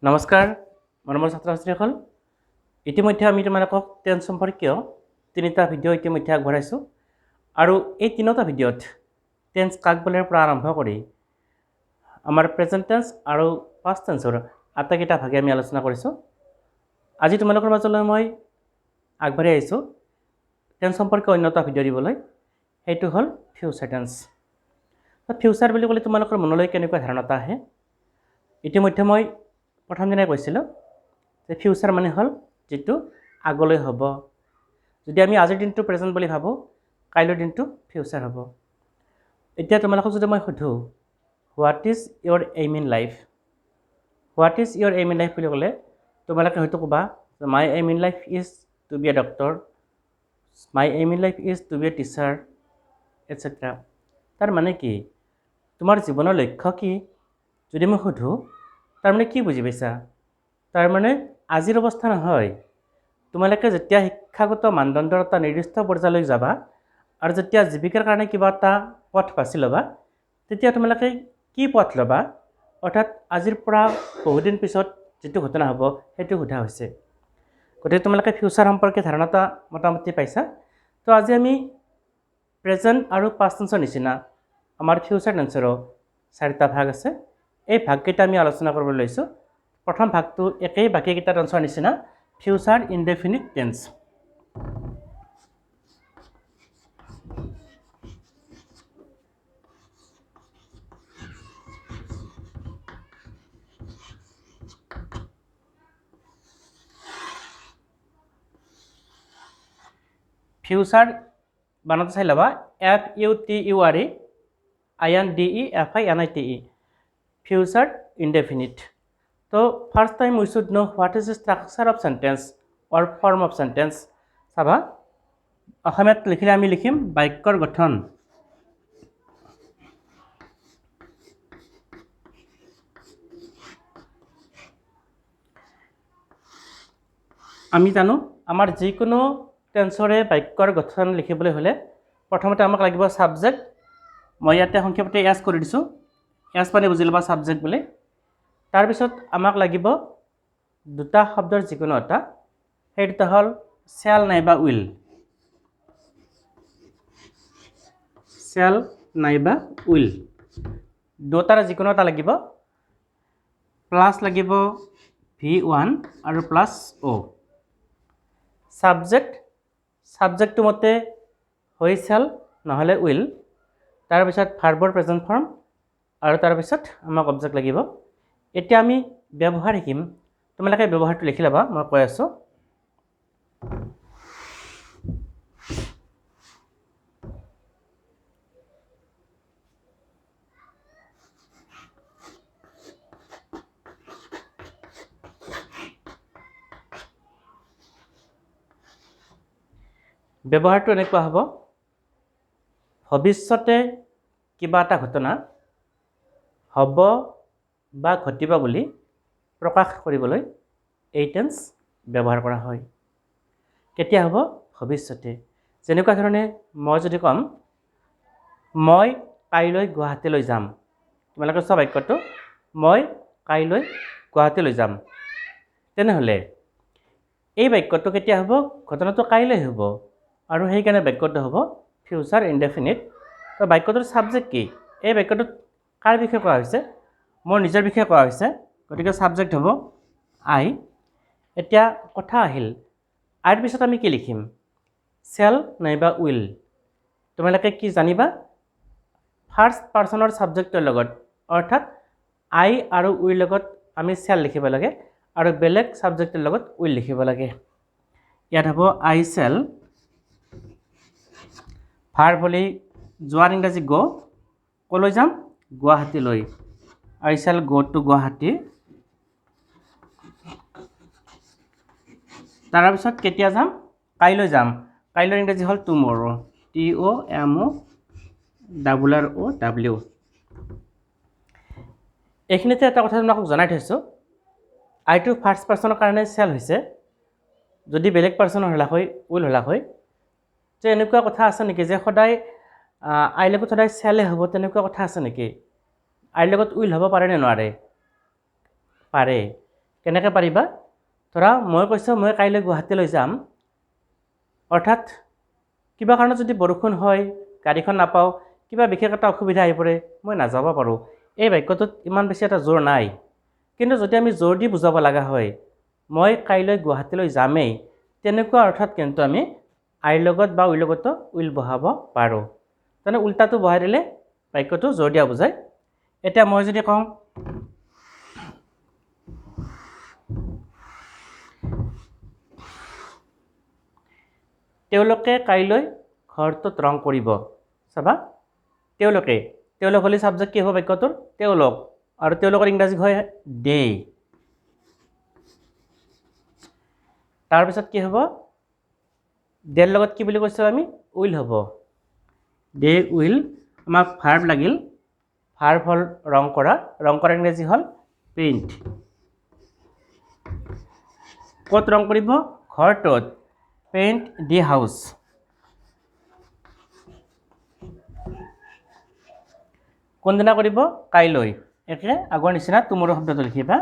নমস্কাৰ মৰমৰ ছাত্ৰ ছাত্ৰীসকল ইতিমধ্যে আমি তোমালোকক টেন্স সম্পৰ্কীয় তিনিটা ভিডিঅ' ইতিমধ্যে আগবঢ়াইছোঁ আৰু এই তিনিটা ভিডিঅ'ত টেন্স কাক বোলেৰ পৰা আৰম্ভ কৰি আমাৰ প্ৰেজেণ্ট টেন্স আৰু পাষ্ট টেন্সৰ আটাইকেইটা ভাগে আমি আলোচনা কৰিছোঁ। আজি তোমালোকৰ মাজলৈ মই আগবাঢ়ি আহিছোঁ টেন্স সম্পৰ্কীয় অন্য এটা ভিডিঅ' দিবলৈ, সেইটো হ'ল ফিউচাৰ টেন্স। ফিউচাৰ বুলি ক'লে তোমালোকৰ মনলৈ কেনেকুৱা ধাৰণা এটা আহে? ইতিমধ্যে মই প্ৰথম দিনাই কৈছিলোঁ যে ফিউচাৰ মানে হ'ল যিটো আগলৈ হ'ব। যদি আমি আজিৰ দিনটো প্ৰেজেণ্ট বুলি ভাবোঁ, কাইলৈৰ দিনটো ফিউচাৰ হ'ব। এতিয়া তোমালোকক যদি মই সোধোঁ what is your aim in life, what is your aim in life বুলি ক'লে তোমালোকে হয়তো ক'বা my aim in life is to be a doctor, my aim in life is to be a teacher etcetera. তাৰ মানে কি? তোমাৰ জীৱনৰ লক্ষ্য কি যদি মই সোধোঁ, তাৰমানে কি বুজি পাইছা? তাৰমানে আজিৰ অৱস্থা নহয়, তোমালোকে যেতিয়া শিক্ষাগত মানদণ্ডৰ এটা নিৰ্দিষ্ট পৰ্যায়লৈ যাবা আৰু যেতিয়া জীৱিকাৰ কাৰণে কিবা এটা পথ বাছি ল'বা, তেতিয়া তোমালোকে কি পথ ল'বা, অৰ্থাৎ আজিৰ পৰা বহুদিন পিছত যিটো ঘটনা হ'ব সেইটো সোধা হৈছে। গতিকে তোমালোকে ফিউচাৰ সম্পৰ্কে ধাৰণা এটা মোটামুটি পাইছা। তো আজি আমি প্ৰেজেণ্ট আৰু পাষ্ট টেন্সৰ নিচিনা আমাৰ ফিউচাৰ টেন্সৰো 4টা ভাগ আছে। এই ভাগকেইটা আমি আলোচনা কৰিবলৈ লৈছোঁ। প্ৰথম ভাগটো একেই বাকীকেইটা টেন্সৰ নিচিনা, ফিউচাৰ ইনডেফিনিট টেন্স। ফিউচাৰ বানানটো চাই ল'বা, FUTURE future indefinite. So first time we should know what is the structure of sentence or form of sentence. চাবা অসমীয়াত লিখিলে আমি লিখিম বাক্যৰ গঠন। আমি জানো আমাৰ যিকোনো টেন্সৰে বাক্যৰ গঠন লিখিবলৈ হ'লে প্ৰথমতে আমাক লাগিব ছাবজেক্ট। মই ইয়াতে সংক্ষেপতে এছ কৰি দিছোঁ, এছ মানে বুজি ল'বা ছাবজেক্ট বুলি। তাৰপিছত আমাক লাগিব দুটা শব্দৰ যিকোনো এটা, সেই দুটা হ'ল শ্যাল নাইবা উইল, শ্যাল নাইবা উইল দুটাৰ যিকোনো এটা লাগিব, প্লাছ লাগিব V1 আৰু প্লাছ O। ছাবজেক্টটো মতে হৈ শ্যাল নহ'লে উইল, তাৰপিছত ভাৰ্বৰ প্ৰেজেণ্ট ফৰ্ম আৰু তাৰপিছত আমাক অবজেক্ট লাগিব। এতিয়া আমি ব্যৱহাৰ শিকিম, তোমালোকে ব্যৱহাৰটো লিখি ল'বা, মই কৈ আছোঁ। ব্যৱহাৰটো এনেকুৱা হ'ব, ভৱিষ্যতে কিবা এটা ঘটনা হ'ব বা ঘটিব বুলি প্ৰকাশ কৰিবলৈ এই টেন্স ব্যৱহাৰ কৰা হয়। কেতিয়া হ'ব? ভৱিষ্যতে। যেনেকুৱা ধৰণে মই যদি ক'ম মই কাইলৈ গুৱাহাটীলৈ যাম, তোমালোকে চোৱা বাক্যটো, মই কাইলৈ গুৱাহাটীলৈ যাম, তেনেহ'লে এই বাক্যটো কেতিয়া হ'ব? ঘটনাটো কাইলৈ হ'ব আৰু সেইকাৰণে বাক্যটো হ'ব ফিউচাৰ ইনডেফিনিট। তো বাক্যটোৰ ছাবজেক্ট কি? এই বাক্যটোত কাৰ বিষয়ে কোৱা হৈছে? মোৰ নিজৰ বিষয়ে কোৱা হৈছে, গতিকে ছাবজেক্ট হ'ব আই। এতিয়া কথা আহিল, আইৰ পিছত আমি কি লিখিম? শ্যাল নাইবা উইল। তোমালোকে কি জানিবা? ফাৰ্ষ্ট পাৰ্চনৰ ছাবজেক্টৰ লগত, অৰ্থাৎ আই আৰু উইৰ লগত আমি শ্যাল লিখিব লাগে আৰু বেলেগ ছাবজেক্টৰ লগত উইল লিখিব লাগে। ইয়াত হ'ব আই শ্যাল, ভাৰ্ব হ'লে যোৱাৰ ইংৰাজী গ, ক'লৈ যাম? গুৱাহাটীলৈ। আই শ্যাল গ টু গুৱাহাটী। তাৰপিছত কেতিয়া যাম? কাইলৈ যাম। কাইলৈৰ ইংৰাজী হ'ল টুমৰো, TOMORROW। এইখিনিতে এটা কথা আপোনালোকক জনাই থৈছোঁ, আইটো ফাৰ্ষ্ট পাৰ্চনৰ কাৰণে শ্যাল হৈছে, যদি বেলেগ পাৰ্চনৰ হ'লা হয় উইল হ'লা হয়। যে এনেকুৱা কথা আছে নেকি যে সদায় আইৰ লগত সদায় শ্যালে হ'ব, তেনেকুৱা কথা আছে নেকি? আইৰ লগত উইল হ'ব পাৰে নে নোৱাৰে? পাৰে। কেনেকৈ পাৰিবা ধৰা মই কৈছোঁ মই কাইলৈ গুৱাহাটীলৈ যাম অৰ্থাৎ কিবা কাৰণত যদি বৰষুণ হয় গাড়ীখন নাপাওঁ কিবা বিশেষ এটা অসুবিধা আহি পৰে মই নাযাব পাৰোঁ এই বাক্যটোত ইমান বেছি এটা জোৰ নাই কিন্তু যদি আমি জোৰ দি বুজাব লগা হয় মই কাইলৈ গুৱাহাটীলৈ যামেই তেনেকুৱা অৰ্থত কিন্তু আমি আইৰ লগত বা উইৰ লগতো উইল বহাব পাৰোঁ তেনে উল্টাটো বহাই দিলে বাক্যটো জোৰ দিয়া বুজায় এতিয়া মই যদি কওঁ তেওঁলোকে কাইলৈ ঘৰটোত ৰং কৰিব চাবা তেওঁলোক হ'লে ছাবজেক্ট কি হ'ব বাক্যটোৰ তেওঁলোক আৰু তেওঁলোকৰ ইংৰাজী হয় দে তাৰপিছত কি হ'ব দেৰ লগত কি বুলি কৈছোঁ আমি উইল হ'ব দে উইল আমাক ভাৰ্ব লাগিল ভাৰ্ব হ'ল ৰং কৰা ইংৰাজী হ'ল পেইণ্ট ক'ত ৰং কৰিব ঘৰটোত পেইণ্ট দি হাউচ কোনদিনা কৰিব কাইলৈ একে আগৰ নিচিনা তুমোৰ শব্দটো লিখিবা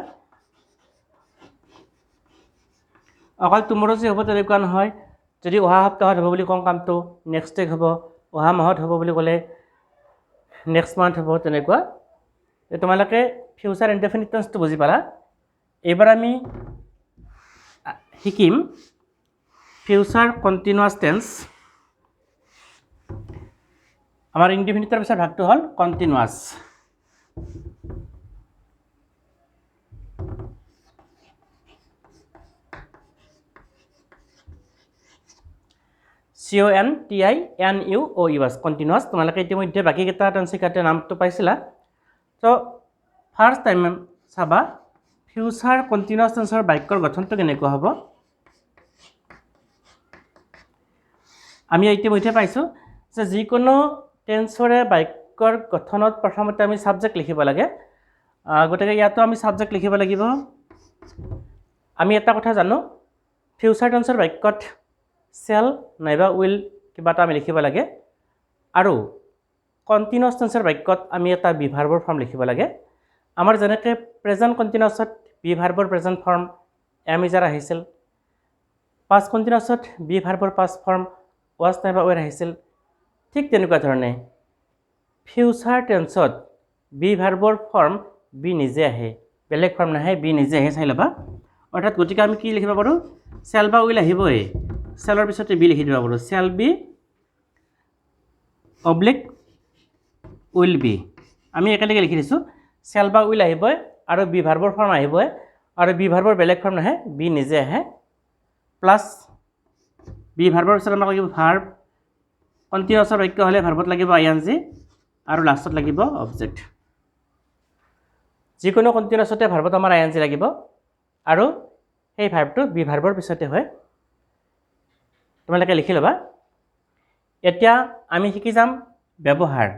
অকল তুমোৰ যে হ'ব তেনেকুৱা নহয় যদি অহা সপ্তাহত হ'ব বুলি কওঁ কামটো নেক্সট উইক হ'ব অহা মাহত হ'ব বুলি ক'লে নেক্সট মান্থ হ'ব তেনেকুৱা তোমালোকে ফিউচাৰ ইনডেফিনিট টেন্সটো বুজি পালা এইবাৰ আমি শিকিম ফিউচাৰ কণ্টিনিউৱাছ টেন্স আমাৰ ইনডেফিনিটৰ পিছৰ ভাগটো হ'ল কণ্টিনিউৱাছ CONTINUOUS কণ্টিনিউৱাছ তোমালোকে ইতিমধ্যে বাকীকেইটা টেন্স শিকাতে নামটো পাইছিলা তো ফাৰ্ষ্ট টাইম চাবা ফিউচাৰ কণ্টিনিউৱাছ টেন্সৰ বাক্যৰ গঠনটো কেনেকুৱা হ'ব আমি ইতিমধ্যে পাইছোঁ যে যিকোনো টেন্সৰে বাক্যৰ গঠনত প্ৰথমতে আমি ছাবজেক্ট লিখিব লাগে গতিকে ইয়াতো আমি ছাবজেক্ট লিখিব লাগিব আমি এটা কথা জানো ফিউচাৰ টেন্সৰ বাক্যত চেল নাইবা উইল কিবা এটা আমি লিখিব লাগে আৰু কণ্টিনিউৱাছ টেন্সৰ বাক্যত আমি এটা বি ভাৰ্বৰ ফৰ্ম লিখিব লাগে আমাৰ যেনেকৈ প্ৰেজেণ্ট কণ্টিনিউৱাছত বি ভাৰ্বৰ প্ৰেজেণ্ট ফৰ্ম এম ইজাৰ আহিছিল পাষ্ট কণ্টিনিউৱাছত বি ভাৰ্বৰ পাষ্ট ফৰ্ম ৱাজ নাইবা ৱেৰ আহিছিল ঠিক তেনেকুৱা ধৰণে ফিউচাৰ টেন্সত বি ভাৰ্বৰ ফৰ্ম বি নিজে আহে বেলেগ ফৰ্ম নাহে বি নিজে আহে চাই ল'বা অৰ্থাৎ গতিকে আমি কি লিখিব পাৰোঁ চেল বা উইল আহিবই চেলৰ পিছতে বি লিখি দিব পাৰোঁ shall be oblique will be আমি একেলগে লিখি দিছোঁ চেল বা উইল আহিবই আৰু বি ভাৰ্বৰ ফৰ্ম আহিবই আৰু বি ভাৰ্বৰ বেলেগ ফৰ্ম নাহে বি নিজে আহে প্লাছ বি ভাৰ্বৰ পিছত আমাক লাগিব ভাৰ্ব কণ্টিনিউৱাছৰ বাক্য হ'লে ভাৰ্বত লাগিব ING আৰু লাষ্টত লাগিব অবজেক্ট যিকোনো কণ্টিনিউৱাছতে ভাৰ্বত আমাৰ ING লাগিব আৰু সেই ভাৰ্বটো বি ভাৰ্বৰ পিছতে হয় তোমালোকে লিখি ল'বা এতিয়া আমি শিকি যাম ব্যৱহাৰ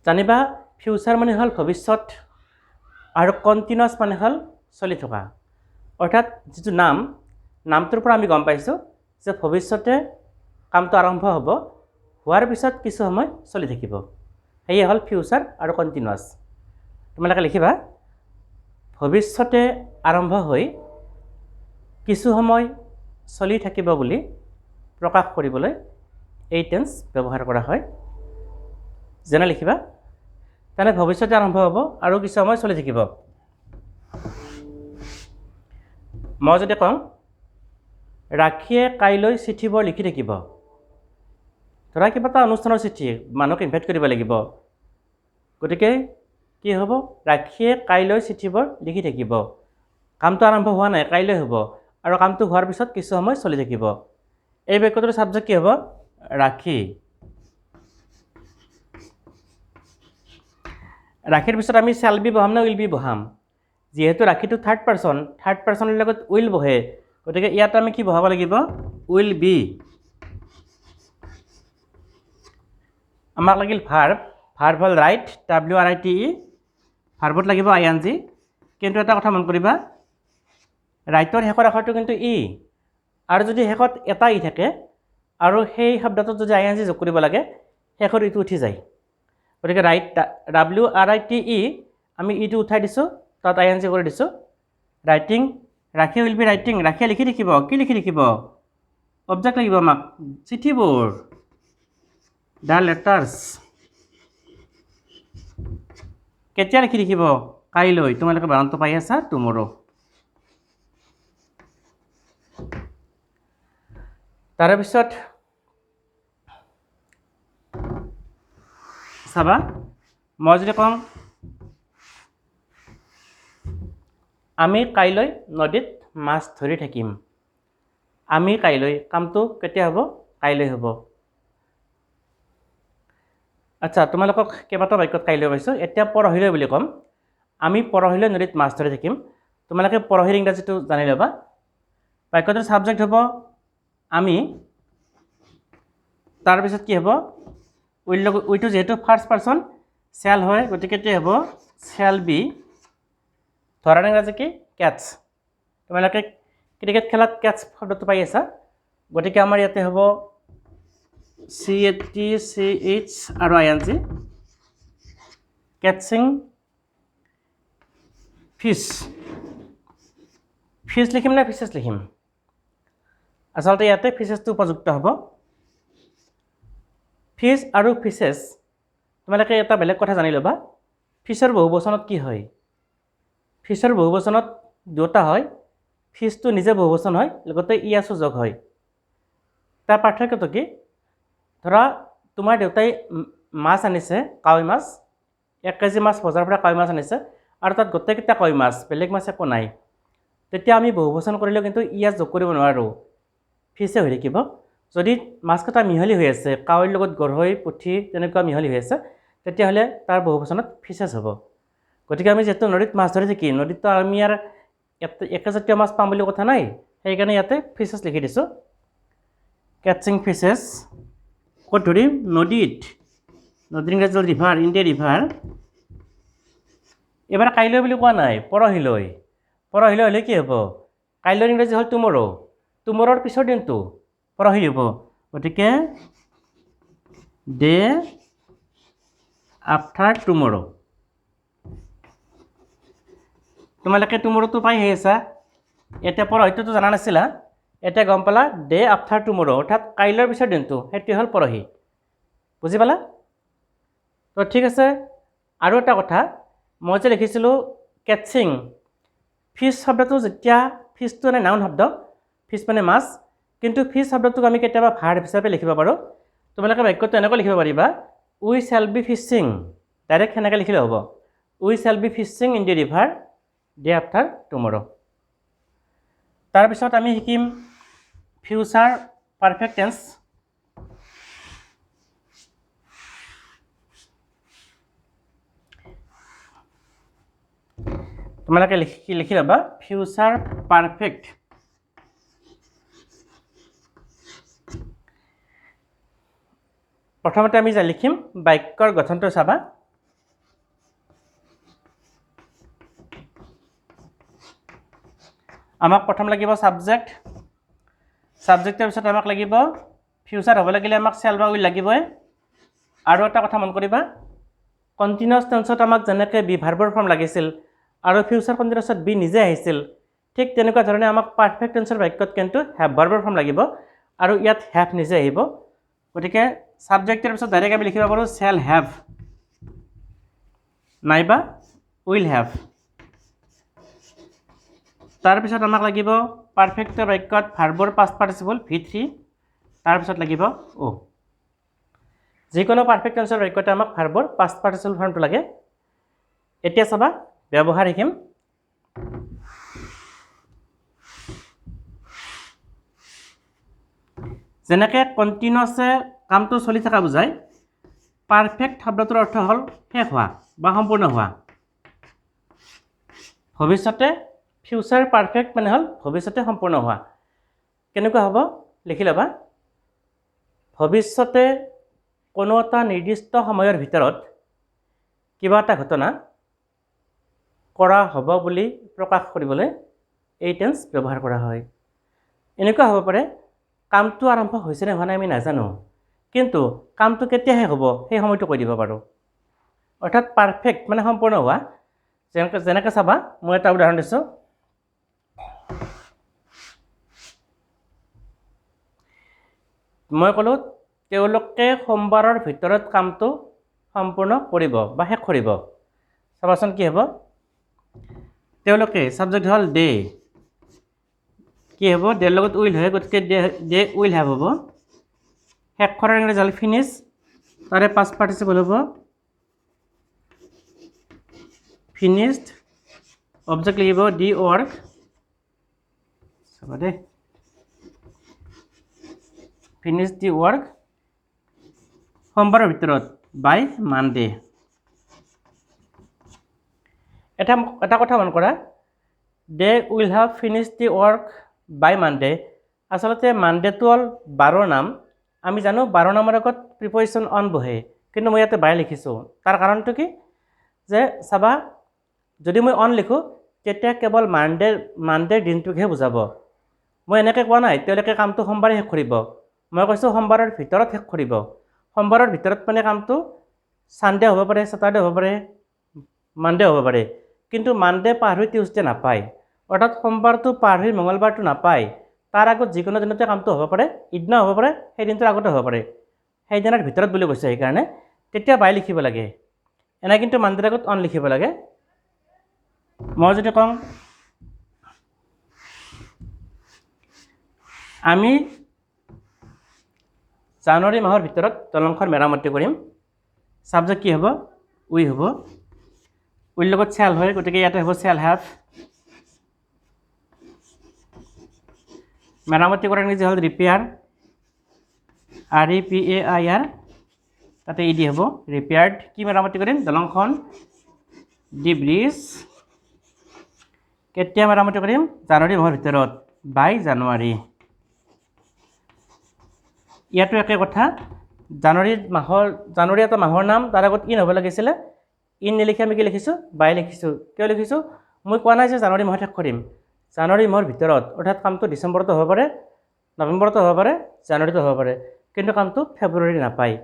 জানিবা ফিউচাৰ মানে হ'ল ভৱিষ্যত আৰু কণ্টিনিউৱাছ মানে হ'ল চলি থকা অৰ্থাৎ যিটো নামটোৰ পৰা আমি গম পাইছোঁ যে ভৱিষ্যতে কামটো আৰম্ভ হ'ব হোৱাৰ পিছত কিছু সময় চলি থাকিব সেয়ে হ'ল ফিউচাৰ আৰু কণ্টিনিউৱাছ তোমালোকে লিখিবা ভৱিষ্যতে আৰম্ভ হৈ কিছু সময় চলি থাকিব বুলি প্ৰকাশ কৰিবলৈ এই টেন্স ব্যৱহাৰ কৰা হয় যেনে লিখিবা তেনে ভৱিষ্যতে আৰম্ভ হ'ব আৰু কিছু সময় চলি থাকিব মই যদি কওঁ ৰাখীয়ে কাইলৈ চিঠিবোৰ লিখি থাকিব ধৰা কিবা এটা অনুষ্ঠানৰ চিঠি মানুহক ইনভাইট কৰিব লাগিব গতিকে কি হ'ব ৰাখীয়ে কাইলৈ চিঠিবোৰ লিখি থাকিব কামটো আৰম্ভ হোৱা নাই কাইলৈ হ'ব আৰু কামটো হোৱাৰ পিছত কিছু সময় চলি থাকিব এই বাক্যটোৰ ছাবজেক্ট কি হ'ব ৰাখী ৰাখীৰ পিছত আমি শ্যাল বি বহাম নে উইল বি বহাম যিহেতু ৰাখীটো থাৰ্ড পাৰ্চনৰ লগত উইল বহে গতিকে ইয়াত আমি কি বহাব লাগিব উইল বি আমাক লাগিল ভাৰ্ব হ'ল ৰাইট WRITE ভাৰ্বত লাগিব ING কিন্তু এটা কথা মন কৰিবা ৰাইটৰ শেষৰ আখৰটো কিন্তু ই আৰু যদি শেষত এটা ই থাকে আৰু সেই শব্দটোত যদি আই এন জি যোগ কৰিব লাগে শেষৰ ইটো উঠি যায় গতিকে ৰাইট WRITE আমি ইটো উঠাই দিছোঁ তাত আই এন জি কৰি দিছোঁ ৰাইটিং ৰাখে উইল বি ৰাইটিং ৰাখে লিখি থাকিব কি লিখি থাকিব অবজেক্ট লাগিব আমাক চিঠিবোৰ দ্য লেটাৰ্ছ কেতিয়া লিখি থাকিব কাইলৈ তোমালোকে বানানটো পাই আছা টুমৰো তাৰে পিছত চাবা মই যদি কওঁ আমি কাইলৈ নদীত মাছ ধৰি থাকিম আমি কাইলৈ কামটো কেতিয়া হ'ব কাইলৈ হ'ব আচ্ছা তোমালোকক কেইবাটাও বাক্যত কাইলৈ পাইছোঁ এতিয়া পৰহিলৈ বুলি ক'ম আমি পৰহিলৈ নদীত মাছ ধৰি থাকিম তোমালোকে পৰহিৰ ইংৰাজীটো জানি ল'বা বাক্যটোৰ ছাবজেক্ট হ'ব আমি তাৰপিছত কি হ'ব উইটো যিহেতু ফাৰ্ষ্ট পাৰ্চন চেল হয় গতিকে কি হ'ব চেল বি ধৰাৰ ইংৰাজী কি কেটছ তোমালোকে ক্ৰিকেট খেলাত কেটছ শব্দটো পাই আছা গতিকে আমাৰ ইয়াতে হ'ব CATCH আৰু ING কেটছিং ফিছ ফিছ লিখিম নে ফিছেছ লিখিম আচলতে ইয়াতে ফিছেছটো উপযুক্ত হ'ব ফিছ আৰু ফিছেছ তোমালোকে এটা বেলেগ কথা জানি ল'বা ফিছৰ বহুবচনত কি হয় ফিছৰ বহুবচনত দুটা হয় ফিছটো নিজে বহুবচন হয় লগতে ইয়াছো যোগ হয় তাৰ পাৰ্থক্যটো কি ধৰা তোমাৰ দেউতাই মাছ আনিছে কাৱৈ মাছ 1 কেজি মাছ বজাৰৰ পৰা কাৱৈ মাছ আনিছে আৰু তাত গোটেইকেইটা কাৱৈ মাছ বেলেগ মাছ একো নাই তেতিয়া আমি বহুবচন কৰিলেও কিন্তু ইয়াত যোগ কৰিব নোৱাৰোঁ ফিছে হৈ থাকিব যদি মাছকেইটা মিহলি হৈ আছে কাৱৈৰ লগত গৰৈ পুঠি তেনেকুৱা মিহলি হৈ আছে তেতিয়াহ'লে তাৰ বহুবচনত ফিছেছ হ'ব গতিকে আমি যিহেতু নদীত মাছ ধৰি থাকিম নদীততো আমি আৰু একেজাতীয় মাছ পাম বুলি কথা নাই সেইকাৰণে ইয়াতে ফিছেছ লিখি দিছোঁ কেটছিং ফিছেছ ক'ত ধৰিম নদীত নদীৰ ইংৰাজী হ'ল ৰিভাৰ ইন দ্য ৰিভাৰ এবাৰ কাইলৈ বুলি কোৱা নাই পৰহিলৈ পৰহিলৈ হ'লে কি হ'ব কাইলৈৰ ইংৰাজী হ'ল টুমৰো টুমৰৰ পিছৰ দিনটো পৰহি হ'ব গতিকে ডে আফটাৰ টুমৰো তোমালোকে টুমৰোটো পাই আহি আছা এতিয়া পৰহিটোতো জানা নাছিলা এতিয়া গম পালা ডে আফটাৰ টুমৰো অৰ্থাৎ কাইলৈৰ পিছৰ দিনটো সেইটো হ'ল পৰহি বুজি পালা তো ঠিক আছে আৰু এটা কথা মই যে লিখিছিলোঁ কেটছিং ফিছ শব্দটো যেতিয়া ফিছটো মানে নাউন শব্দ ফিছ মানে মাছ কিন্তু ফিছ শব্দটোক আমি কেতিয়াবা ভাৰ্ব হিচাপে লিখিব পাৰোঁ তোমালোকে বাক্যটো এনেকৈ লিখিব পাৰিবা we shall be fishing direct সেনেকৈ লিখিলে হ'ব we shall be fishing in the river day after tomorrow তাৰপিছত আমি শিকিম ফিউচাৰ পাৰফেক্ট টেন্স তোমালোকে লিখি ল'বা ফিউচাৰ পাৰফেক্ট প্ৰথমতে আমি যে লিখিম বাক্যৰ গঠনটো চাবা আমাক প্ৰথম লাগিব ছাবজেক্ট ছাবজেক্টৰ পিছত আমাক লাগিব ফিউচাৰ হ'ব লাগিলে আমাক চেল বা উইল লাগিবই আৰু এটা কথা মন কৰিবা কণ্টিনিউৱাছ টেন্সত আমাক যেনেকৈ বি ভাৰ্বৰ ফৰ্ম লাগিছিল আৰু ফিউচাৰ কণ্টিনিউৱাছত বি নিজে আহিছিল ঠিক তেনেকুৱা ধৰণে আমাক পাৰফেক্ট টেন্সৰ বাক্যত কিন্তু হেভ ভাৰ্বৰ ফৰ্ম লাগিব আৰু ইয়াত হেভ নিজে আহিব গতিকে ছাবজেক্টৰ পিছত ডাইৰেক্ট আমি লিখিব পাৰোঁ চেল হেভ নাইবা উইল হেভ তাৰপিছত আমাক লাগিব পাৰফেক্টৰ বাক্যত ভাৰ্বৰ পাষ্ট পাৰ্টিচিপল V3 তাৰপিছত লাগিব যিকোনো পাৰফেক্ট টেন্সৰ বাক্যতে আমাক ভাৰ্বৰ পাষ্ট পাৰ্টিচিপল ফৰ্মটো লাগে এতিয়া চাবা ব্যৱহাৰ শিকিম যেনেকৈ কণ্টিনিউৱাছে কামটো চলি থকা বুজায় পাৰফেক্ট শব্দটোৰ অৰ্থ হ'ল শেষ হোৱা বা সম্পূৰ্ণ হোৱা ভৱিষ্যতে ফিউচাৰ পাৰফেক্ট মানে হ'ল ভৱিষ্যতে সম্পূৰ্ণ হোৱা কেনেকুৱা হ'ব লিখি ল'বা ভৱিষ্যতে কোনো এটা নিৰ্দিষ্ট সময়ৰ ভিতৰত কিবা এটা ঘটনা কৰা হ'ব বুলি প্ৰকাশ কৰিবলৈ এই টেন্স ব্যৱহাৰ কৰা হয়। এনেকুৱা হ'ব পাৰে কামটো আৰম্ভ হৈছে নে হোৱা নাই আমি নাজানো, কিন্তু কামটো কেতিয়া শেষ হ'ব সেই সময়টো কৈ দিব পাৰোঁ। অৰ্থাৎ পাৰফেক্ট মানে সম্পূৰ্ণ হোৱা। যেনেকৈ চাবা, মই এটা উদাহৰণ দিছোঁ। মই ক'লোঁ তেওঁলোকে সোমবাৰৰ ভিতৰত কামটো সম্পূৰ্ণ কৰিব বা শেষ কৰিব। চাবাচোন কি হ'ব, তেওঁলোকে ছাবজেক্ট হ'ল দে, কি হ'ব দেৰ লগত উইল হয়, গতিকে দে উইল হেভ হ'ব। শেষ কৰাৰ ইংৰাজী হ'ল ফিনিছ, তাৰে পাষ্ট পাৰ্টিচিপল হ'ব ফিনিছড, অবজেক্ট লিখিব দি ৱৰ্ক। চাবা দেই, ফিনিছ দি ৱৰ্ক সোমবাৰৰ ভিতৰত বাই মানডে। এটা কথা মন কৰা, they will have finish the work by Monday. আচলতে মানডেটো হ'ল বাৰৰ নাম। আমি জানো বাৰৰ নামৰ আগত প্ৰিপজিশ্যন অন বহে, কিন্তু মই ইয়াতে বাই লিখিছোঁ। তাৰ কাৰণটো কি যে চাবা, যদি মই অন লিখোঁ তেতিয়া কেৱল মানডেৰ দিনটোকহে বুজাব। মই এনেকৈ কোৱা নাই তেওঁলোকে কামটো সোমবাৰে শেষ কৰিব, মই কৈছোঁ সোমবাৰৰ ভিতৰত শেষ কৰিব। সোমবাৰৰ ভিতৰত মানে কামটো ছানডে হ'ব পাৰে, ছেটাৰডে হ'ব পাৰে, মানডে হ'ব পাৰে, কিন্তু মানডে পাৰ হৈ টিউজডে নাপায়। অৰ্থাৎ সোমবাৰটো পাৰ হৈ মঙলবাৰটো নাপায়। তাৰ আগত যিকোনো দিনতে কামটো হ'ব পাৰে, ইদিনা হ'ব পাৰে, সেই দিনটোৰ আগতে হ'ব পাৰে, সেইদিনাৰ ভিতৰত বুলি কৈছে। সেইকাৰণে তেতিয়া বাই লিখিব লাগে, এনে কিন্তু মানডেৰ আগত অন লিখিব লাগে। মই যদি কওঁ আমি জানুৱাৰী মাহৰ ভিতৰত দলংখন মেৰামতি কৰিম, ছাবজেক্ট কি হ'ব উই হ'ব, উইৰ লগত চেল হয়, গতিকে ইয়াতে হ'ব চেল হেভ। মেৰামতি কৰাৰ ইংৰাজী হ'ল ৰিপেয়াৰ, REPAIR, তাতে ইডি হ'ব ৰিপেয়াৰ্ড। কি মেৰামতি কৰিম দলংখন, দি ব্ৰিজ। কেতিয়া মেৰামতি কৰিম জানুৱাৰী মাহৰ ভিতৰত বাই জানুৱাৰী। ইয়াতো একে কথা, জানুৱাৰী এটা মাহৰ নাম, তাৰ আগত ইন হ'ব লাগিছিলে, ইন নিলিখি আমি কি লিখিছোঁ বাই লিখিছোঁ। কিয় লিখিছোঁ, মই কোৱা নাই যে জানুৱাৰী মাহত শেষ কৰিম, জানুৱাৰী মাহৰ ভিতৰত। অৰ্থাৎ কামটো ডিচেম্বৰতো হ'ব পাৰে, নৱেম্বৰতো হ'ব পাৰে, জানুৱাৰীতো হ'ব পাৰে, কিন্তু কামটো ফেব্ৰুৱাৰী নাপায়।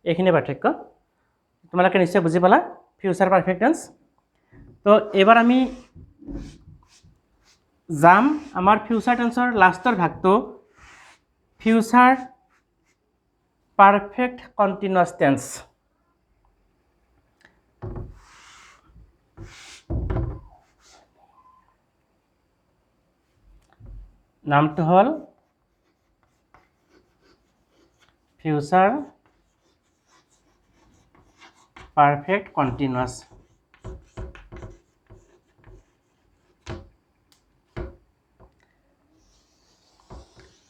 এইখিনি পাৰ্থক্য তোমালোকে নিশ্চয় বুজি পালা ফিউচাৰ পাৰফেক্ট টেন্স। তো এইবাৰ আমি যাম আমাৰ ফিউচাৰ টেন্সৰ লাষ্টৰ ভাগটো, ফিউচাৰ পাৰফেক্ট কণ্টিনিউৱাছ টেন্স। নামটো হ'ল future perfect continuous.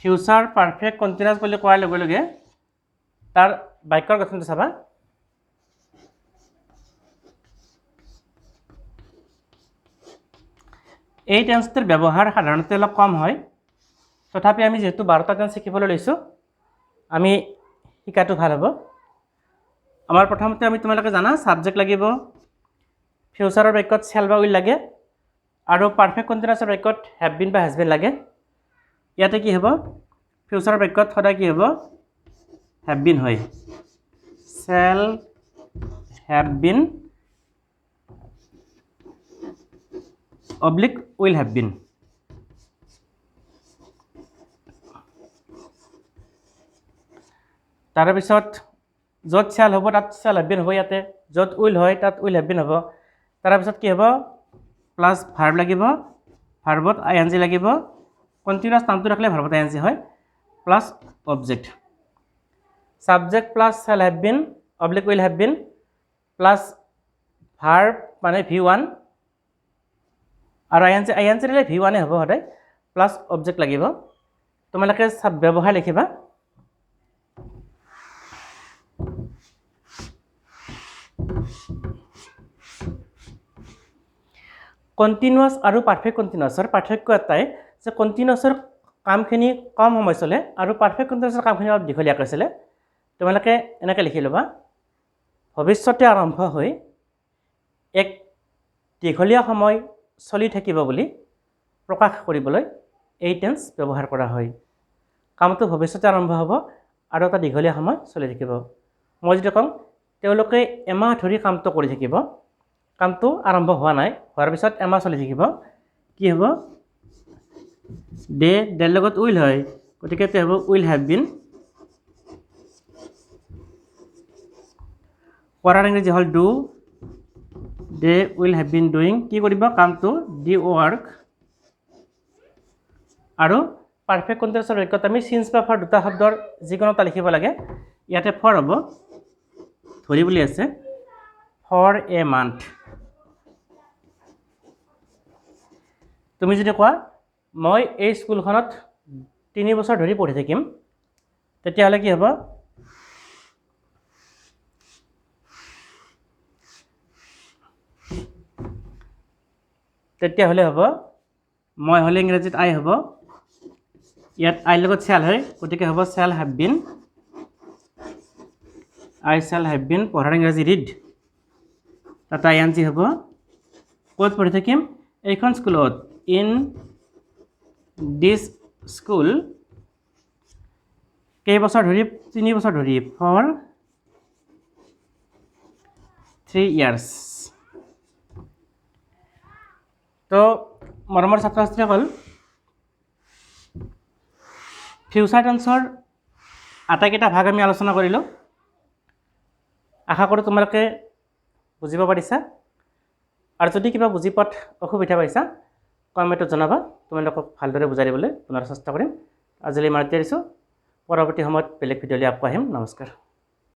Future perfect continuous বুলি কোৱাৰ লগে লগে তাৰ বাক্যৰ গঠনটো চাবা। এই টেন্সটোৰ ব্যৱহাৰ সাধাৰণতে অলপ কম হয়, তথাপি আমি যিহেতু 12টা টেন্স শিকিবলৈ লৈছোঁ, আমি শিকাটো ভাল হ'ব। আমাৰ প্ৰথমতে আমি তোমালোকে জানা ছাবজেক্ট লাগিব, ফিউচাৰৰ বাক্যত চেল বা উইল লাগে, আৰু পাৰফেক্ট কণ্টিনিউৱাছৰ বাক্যত হেভ বিন বা হেজ বিন লাগে। ইয়াতে কি হ'ব, ফিউচাৰৰ বাক্যত সদায় কি হ'ব হেভ বিন হয়, shall have been oblique will have been. তাৰপিছত য'ত চেল হ'ব তাত চেল হেভ বিন হ'ব, ইয়াতে য'ত উইল হয় তাত উইল হেভ বিন হ'ব। তাৰপিছত কি হ'ব, প্লাছ ভাৰ্ব লাগিব, ভাৰ্বত ING লাগিব, কণ্টিনিউৱাছ নামটো ৰাখিলে ভাৰ্বত ING হয়, plus object. Subject plus shall have been oblique will have been plus verb মানে V1, আৰু ING দিলে V1 হ'ব সদায়, প্লাছ অবজেক্ট লাগিব। তোমালোকে ব্যৱহাৰ লিখিবা। কণ্টিনিউৱাছ আৰু পাৰফেক্ট কণ্টিনিউৱাছৰ পাৰ্থক্য এটাই যে কণ্টিনিউৱাছৰ কামখিনি কম সময় চলে আৰু পাৰফেক্ট কণ্টিনিউৱাছৰ কামখিনি অলপ দীঘলীয়াকৈ চলে। তোমালোকে এনেকৈ লিখি ল'বা, ভৱিষ্যতে আৰম্ভ হৈ এক দীঘলীয়া সময় চলি থাকিব বুলি প্ৰকাশ কৰিবলৈ এই টেন্স ব্যৱহাৰ কৰা হয় কামটো ভৱিষ্যতে আৰম্ভ হ'ব আৰু এটা দীঘলীয়া সময় চলি থাকিব মই যদি কওঁ তেওঁলোকে এমাহ ধৰি কামটো কৰি থাকিব কামটো আৰম্ভ হোৱা নাই হোৱাৰ পিছত এমাহ চলি থাকিব কি হ'ব দে দেৰ লগত উইল হয় গতিকে তে হ'ব উইল হেভ বিন কৰাৰ ইংৰাজী হ'ল do they will have been doing কি কৰিব কামটো ডি ৱৰ্ক আৰু পাৰফেক্ট কণ্টিনিউছৰ বাক্যত আমি চিন্স বা ফৰ দুটা শব্দৰ যিকোনো এটা লিখিব লাগে ইয়াতে ফৰ হ'ব ধৰি বুলি আছে ফৰ এ মান্থ তুমি যদি কোৱা মই এই স্কুলখনত 3 বছৰ ধৰি পঢ়ি থাকিম তেতিয়াহ'লে কি হ'ব তেতিয়াহ'লে হ'ব মই হ'লে ইংৰাজীত আই হ'ব ইয়াত আইৰ লগত শ্যাল হয় গতিকে হ'ব shall have been I shall have been পঢ়াৰ ইংৰাজী ৰিড তাত আই এন জি হ'ব ক'ত পঢ়ি থাকিম এইখন স্কুলত ইন দিছ স্কুল কেইবছৰ ধৰি 3 বছৰ ধৰি ফৰ 3 years তো মৰমৰ ছাত্ৰ ছাত্ৰীসকল ফিউচাৰ টেন্সৰ আটাইকেইটা ভাগ আমি আলোচনা কৰিলোঁ আশা কৰোঁ তোমালোকে বুজিব পাৰিছা আৰু যদি কিবা বুজি পোৱাত অসুবিধা পাইছা কমেণ্টত জনাবা তোমালোকক ভালদৰে বুজাই দিবলৈ পুনৰ চেষ্টা কৰিম আজিলৈ ইমানতে এৰিছোঁ পৰৱৰ্তী সময়ত বেলেগ ভিডিঅ' লৈ আকৌ আহিম নমস্কাৰ